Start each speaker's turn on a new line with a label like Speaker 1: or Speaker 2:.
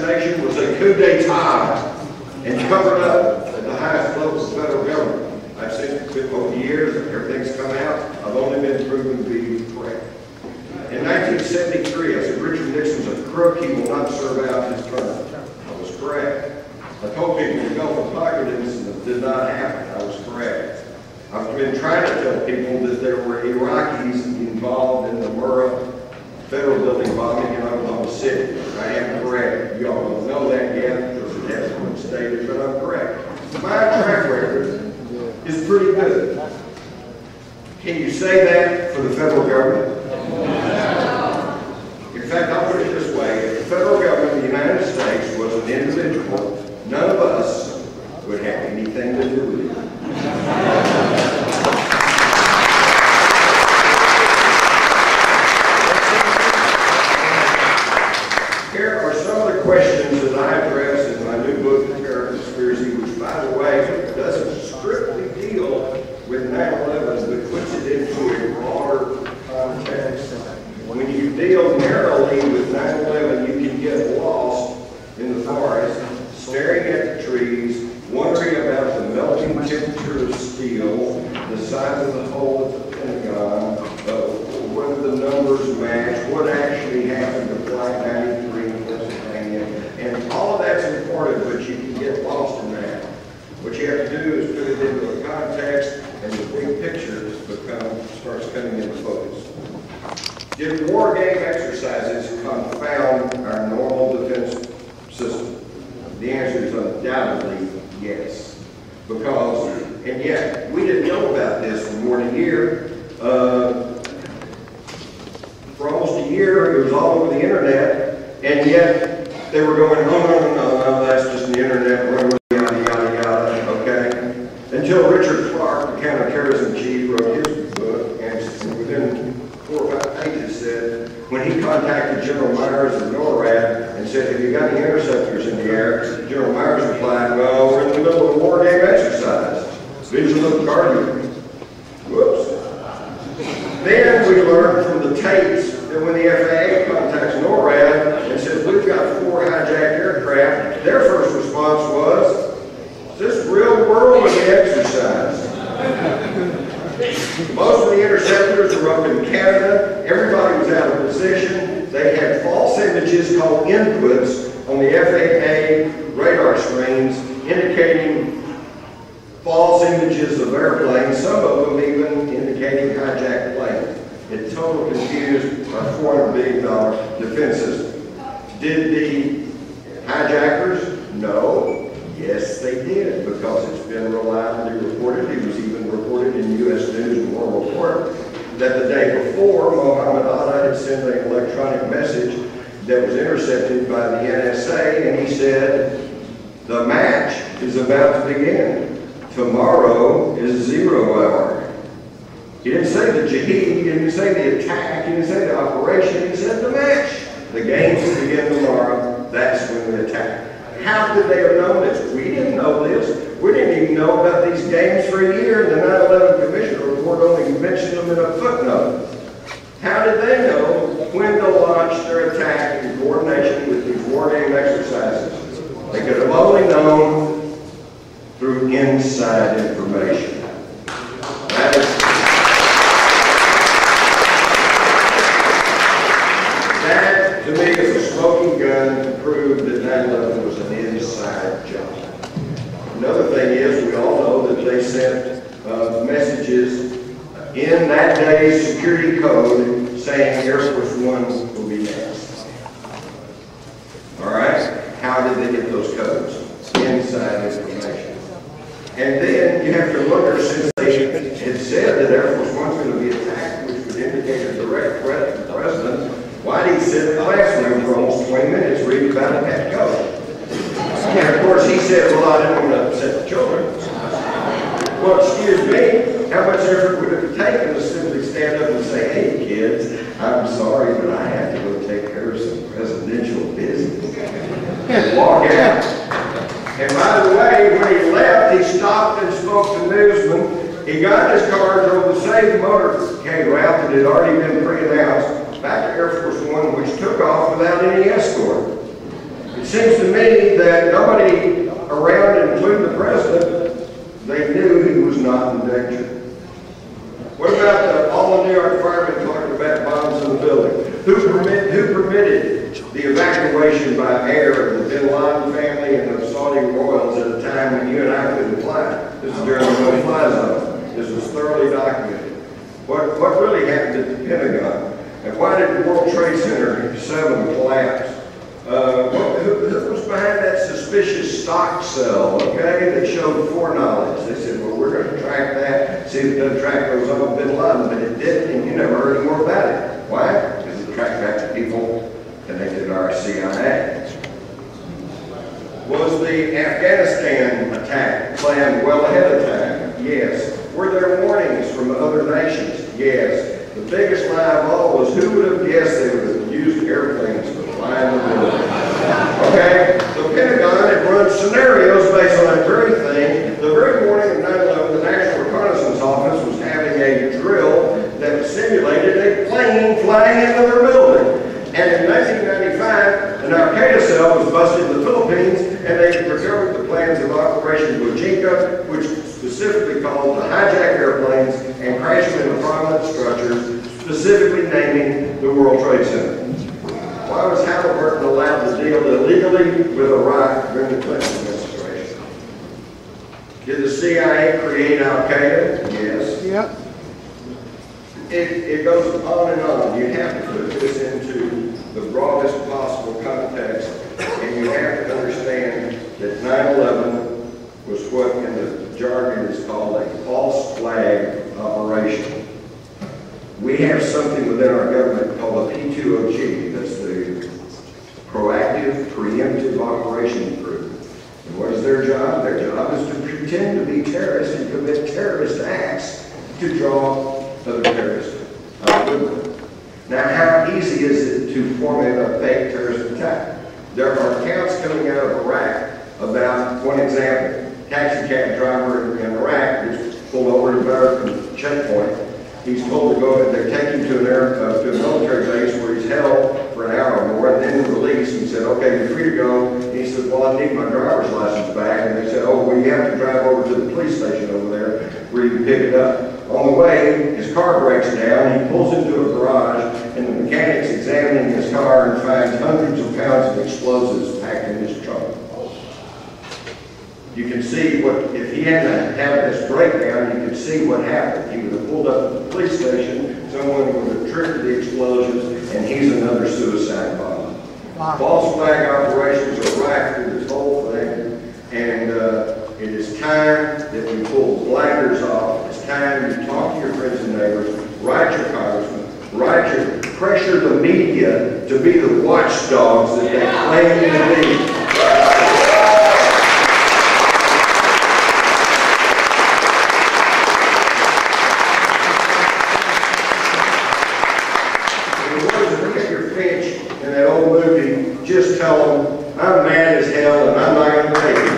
Speaker 1: assassination was a coup d'etat and covered up at the highest levels of the federal government. I've seen it over the years, everything's come out. I've only been proven to be correct. In 1973, I said Richard Nixon's a crook, he will not serve out his term. I was correct. I told people the Gulf of Tonkin incident did not happen. I was correct. I've been trying to tell people that there were Iraqis involved in the Murrah federal building bombing in Oklahoma City. I am correct. You all don't know that yet because it hasn't been stated, but I'm correct. My track record is pretty good. Can you say that for the federal government? In fact, I'll put it this way. If the federal government of the United States was an individual, none of us would have anything to do with it. Here are some of the questions that I address in my new book, The Terror Conspiracy, which, by the way, doesn't strictly deal with 9/11, but puts it into a broader context. When you deal narrowly with 9/11, you can get lost in the forest, staring at the trees, wondering about the melting temperature of steel, the size of the hole at the Pentagon, whether the numbers match, what actually happened to Flight 93 in Pennsylvania, and all of that's important, but you can get lost in that. What you have to do is put it into a context, and the big picture starts coming into focus. Did war game exercises confound our normal defense system? The answer is undoubtedly yes. Because, and yet, we didn't know about this for more than a year. For almost a year, it was all over the internet, and yet they were going, oh, no, that's just the internet, yada, yada, yada, okay? Until Richard Clark, the counterterrorism chief, wrote his book, and within 4 or 5 pages said, when he contacted General Myers of NORAD and said, have you got any interceptors in the air? General Myers replied, well, we're in the middle of a war game exercise. Vigilant guardian. Whoops. Then we learned from the tapes that when the FAA contacts NORAD and says, we've got 4 hijacked aircraft, their first response was, is this real world or the exercise? Most of the interceptors were up in Canada. Everybody was out of position. They had false images called inputs on the FAA radar screens indicating false images of airplanes, some of them even indicating hijacked planes. It totally confused our $400 billion defense system. Did the hijackers? No. Yes, they did, because it's been reliably reported. It was even reported in U.S. News and World Report that the day before, Mohammed Atta had sent an electronic message that was intercepted by the NSA, and he said, the match is about to begin. Tomorrow is 0 hour. He didn't say the jihad, he didn't say the attack, he didn't say the operation, he said the match. The games begin tomorrow, that's when we attack. How could they have known this? We didn't know this. We didn't even know about these games for a year. The 9/11 Commission report only mentioned them in a footnote. How did they know when to launch their attack in coordination with these war game exercises? They could have only known through inside information. That to me is a smoking gun to prove that 9/11 was an inside job. Another thing is, we all know that they sent messages in that day's security code saying Air Force One will be next. All right? How did they get those codes? Inside information. And then you have to wonder, since they had said that Air Force One was going to be attacked, which would indicate a direct threat to the president, why did he sit in the classroom for almost 20 minutes reading about that code? And of course he said, well, I didn't want to upset the children. Well, excuse me, how much effort would it have taken to simply stand up and say, hey kids, I'm sorry, but I have to go take care of some presidential business. And walk out. And by the way, when he left, he stopped and spoke to newsmen. He got in his car and drove the same motorcade route that had already been pre-announced back to Air Force One, which took off without any escort. It seems to me that nobody around, including the president, they knew he was not in danger. What about all the New York firemen talking about bombs in the building? Who permitted the evacuation by air of the bin Laden family and the Saudi royals at a time when you and I couldn't fly? This is during the no-fly zone. This was thoroughly documented. What really happened at the Pentagon? And why did the World Trade Center 7 collapse? Who was behind that suspicious stock sell, okay, that showed foreknowledge? They said, well, we're going to track that, see if it doesn't track those other bin Laden, but it didn't, and you never heard any more about it. Why? Because it tracked back to people connected to our CIA. Was the Afghanistan attack planned well ahead of time? Yes. Were there warnings from other nations? Yes. The biggest lie of all was who would have guessed they would have used airplanes to fly in the building? Okay, the Pentagon had run scenarios based on that very thing. The very morning of 9/11, the National Reconnaissance Office was having a drill that simulated a plane flying into their building. And in 1995, an Al-Qaeda cell was busted in the Philippines, and they recovered the plans of Operation Bojinka, which specifically called to hijack airplanes and crash them into prominent structures, specifically naming the World Trade Center. Why was Halliburton allowed to deal illegally with Iraq during the Clinton administration? Did the CIA create Al-Qaeda? Yes.
Speaker 2: Yep.
Speaker 1: It goes on and on. You have to put this into the broadest possible context, and you have to understand that 9/11 was what in the jargon is called a false flag operation. We have something within our government called a P2OG, that's the Proactive Preemptive Operation Group. And what is their job? Their job is to pretend to be terrorists and commit terrorist acts to draw other terrorists out with them. Now, how easy is it to formulate a fake terrorist attack? There are accounts coming out of Iraq about, one example, taxi cab driver in Iraq who's pulled over at a American checkpoint. He's told to go, they take him to a military base where he's held for an hour or more, and then released and said, okay, you're free to go. And he said, well, I need my driver's license back. And they said, oh, well, you have to drive over to the police station over there where you can pick it up. On the way, his car breaks down, he pulls into a garage, and the mechanic's examining his car and finds hundreds of pounds of explosives packed in his trunk. You can see what, if he hadn't had this breakdown, you could see what happened. He would have pulled up at the police station, someone would have triggered the explosions, and he's another suicide bomber. Wow. False flag operations are right through this whole thing, and it is time that we pull blinders off. It's time you talk to your friends and neighbors, write your congressman, pressure the media to be the watchdogs that they claim to be. In that old movie, just tell them, I'm mad as hell and I'm not going to take it.